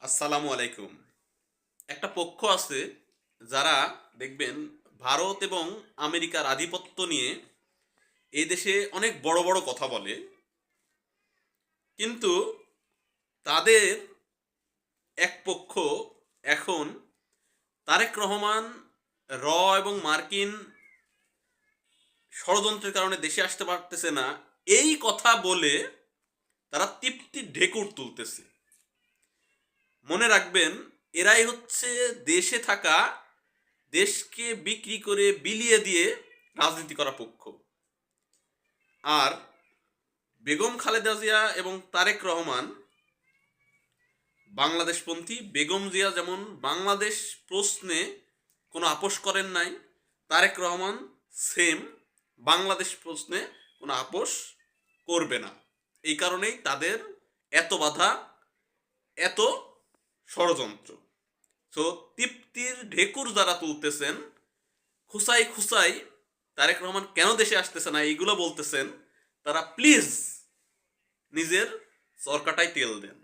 আসসালামু আলাইকুম। একটা পক্ষ আছে যারা দেখবেন ভারত এবং আমেরিকার আধিপত্য নিয়ে এই দেশে অনেক বড় বড় কথা বলে। কিন্তু তাদের এক পক্ষ এখন তারেক রহমান র এবং মার্কিন ষড়যন্ত্রের কারণে দেশে আসতে পারতেছে না, এই কথা বলে তারা তৃপ্তির ঢেকুর তুলতেছে। মনে রাখবেন, এরাই হচ্ছে দেশে থাকা, দেশকে বিক্রি করে বিলিয়ে দিয়ে রাজনীতি করা পক্ষ। আর বেগম খালেদা জিয়া এবং তারেক রহমান বাংলাদেশপন্থী। বেগম জিয়া যেমন বাংলাদেশ প্রশ্নে কোনো আপোষ করেন নাই, তারেক রহমান সেম বাংলাদেশ প্রশ্নে কোনো আপোষ করবে না। এই কারণেই তাদের এত বাধা, এত ষড়যন্ত্র। তো তৃপ্তির ঢেকুর যারা তুলতেছেন, খুসাই খুসাই তারেক রহমান কেন দেশে আসতেছে না এইগুলো বলতেছেন, তারা প্লিজ নিজের চরকাটায় তেল দেন।